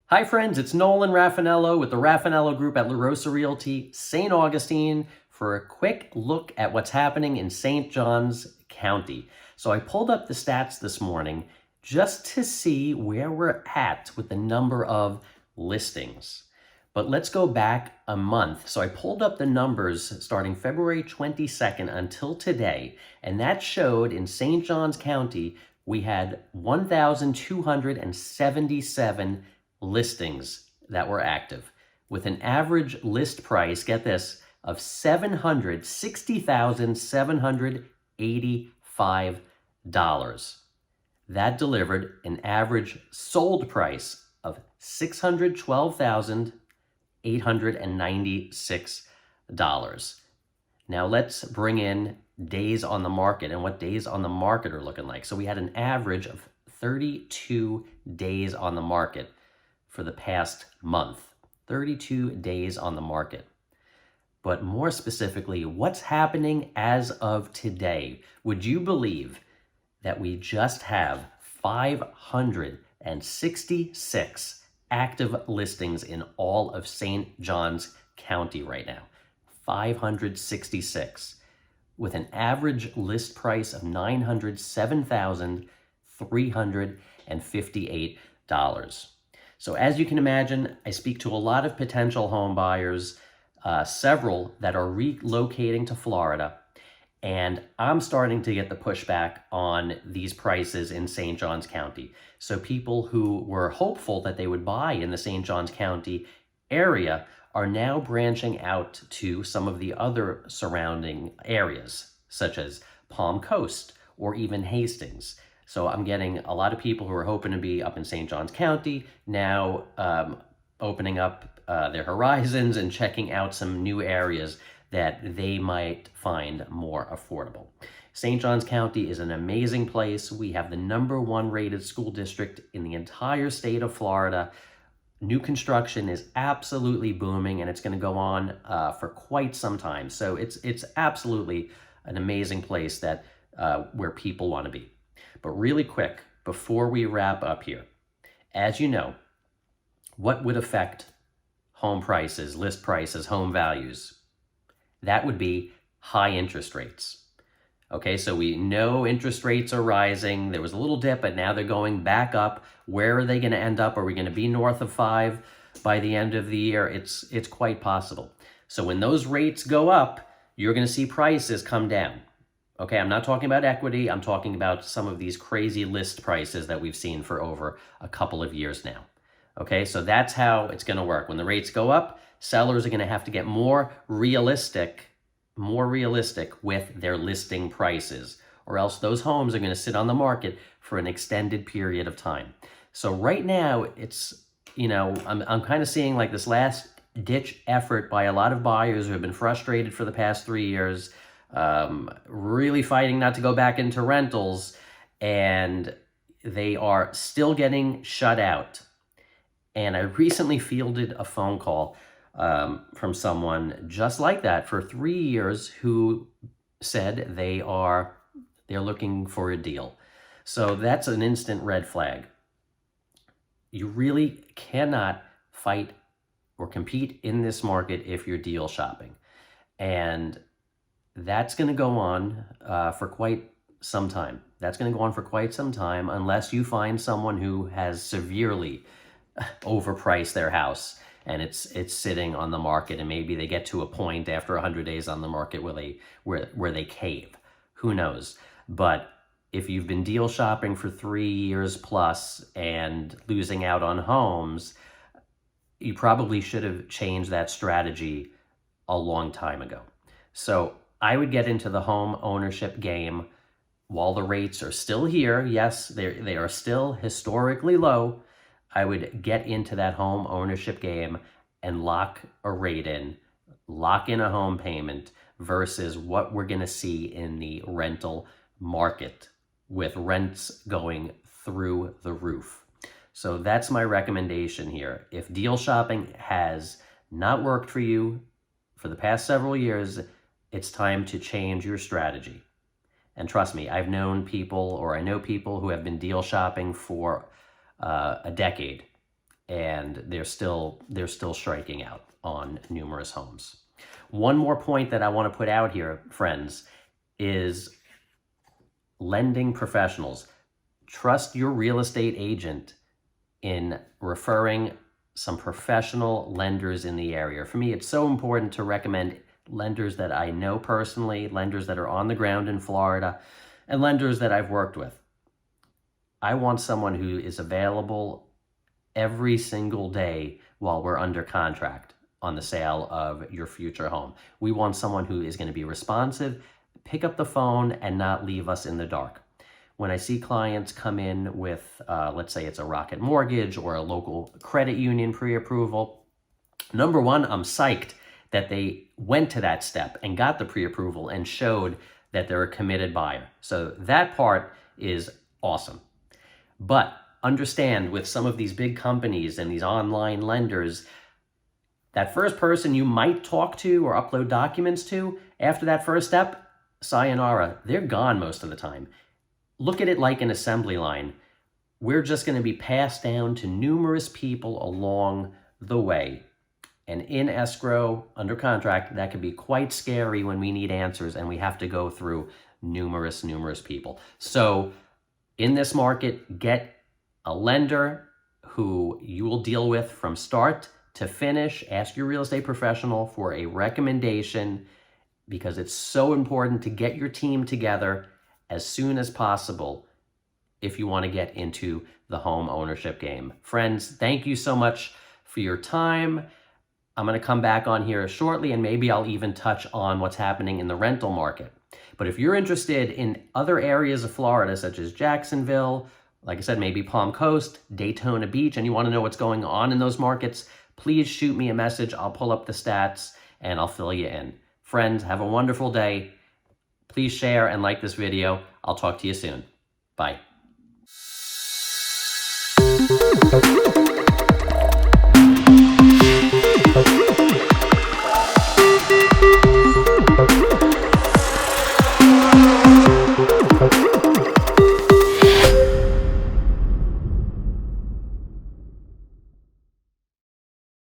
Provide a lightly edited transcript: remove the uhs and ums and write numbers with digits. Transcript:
Hi friends, it's Nolan Raffanello with the Raffanello Group at La Rosa Realty, St. Augustine, for a quick look at what's happening in St. Johns County. So I pulled up the stats this morning just to see where we're at with the number of listings. But let's go back a month. So I pulled up the numbers starting February 22nd until today, and that showed in St. Johns County we had 1,277 listings that were active with an average list price, get this, of $760,785. That delivered an average sold price of $612,896. Now let's bring in days on the market and what days on the market are looking like. So we had an average of 32 days on the market for the past month. 32 days on the market. But more specifically, what's happening as of today? Would you believe that we just have 566 active listings in all of St. Johns County right now? 566, with an average list price of $907,358. So as you can imagine, I speak to a lot of potential home buyers, several that are relocating to Florida, and I'm starting to get the pushback on these prices in St. Johns County. So people who were hopeful that they would buy in the St. Johns County area are now branching out to some of the other surrounding areas, such as Palm Coast or even Hastings. So I'm getting a lot of people who are hoping to be up in St. Johns County now opening up their horizons and checking out some new areas that they might find more affordable. St. Johns County is an amazing place. We have the #1 rated school district in the entire state of Florida. New construction is absolutely booming, and it's going to go on for quite some time. So it's absolutely an amazing place that where people want to be. But really quick, before we wrap up here, as you know, what would affect home prices, list prices, home values? That would be high interest rates. Okay, so we know interest rates are rising. There was a little dip, but now they're going back up. Where are they going to end up? Are we going to be north of 5 by the end of the year? It's quite possible. So when those rates go up, you're going to see prices come down. Okay, I'm not talking about equity. I'm talking about some of these crazy list prices that we've seen for over a couple of years now. Okay, so that's how it's going to work. When the rates go up, sellers are going to have to get more realistic with their listing prices, or else those homes are going to sit on the market for an extended period of time. So right now, it's, I'm kind of seeing like this last ditch effort by a lot of buyers who have been frustrated for the past 3 years, really fighting not to go back into rentals, and they are still getting shut out. And I recently fielded a phone call from someone just like that for 3 years who said they're looking for a deal. So that's an instant red flag. You really cannot fight or compete in this market if you're deal shopping. And that's going to go on for quite some time. That's going to go on for quite some time unless you find someone who has severely overpriced their house and it's sitting on the market, and maybe they get to a point after 100 days on the market where they cave. Who knows? But if you've been deal shopping for 3 years plus and losing out on homes, you probably should have changed that strategy a long time ago. So I would get into the home ownership game while the rates are still here. Yes, they are still historically low. I would get into that home ownership game and lock a rate in, lock in a home payment versus what we're going to see in the rental market with rents going through the roof. So that's my recommendation here. If deal shopping has not worked for you for the past several years, it's time to change your strategy. And trust me, I know people who have been deal shopping for a decade, and they're still striking out on numerous homes. One more point that I want to put out here, friends, is lending professionals. Trust your real estate agent in referring some professional lenders in the area. For me, it's so important to recommend lenders that I know personally, lenders that are on the ground in Florida, and lenders that I've worked with. I want someone who is available every single day while we're under contract on the sale of your future home. We want someone who is going to be responsive, pick up the phone, and not leave us in the dark. When I see clients come in with, let's say it's a Rocket Mortgage or a local credit union pre-approval, number one, I'm psyched that they went to that step and got the pre-approval and showed that they're a committed buyer. So that part is awesome. But understand, with some of these big companies and these online lenders, that first person you might talk to or upload documents to, after that first step, sayonara, they're gone most of the time. Look at it like an assembly line. We're just going to be passed down to numerous people along the way. And in escrow, under contract, that can be quite scary when we need answers and we have to go through numerous people. So in this market, get a lender who you will deal with from start to finish. Ask your real estate professional for a recommendation, because it's so important to get your team together as soon as possible if you want to get into the home ownership game. Friends, thank you so much for your time. I'm going to come back on here shortly, and maybe I'll even touch on what's happening in the rental market. But if you're interested in other areas of Florida, such as Jacksonville, like I said, maybe Palm Coast, Daytona Beach, and you want to know what's going on in those markets, please shoot me a message. I'll pull up the stats and I'll fill you in. Friends, have a wonderful day. Please share and like this video. I'll talk to you soon. Bye.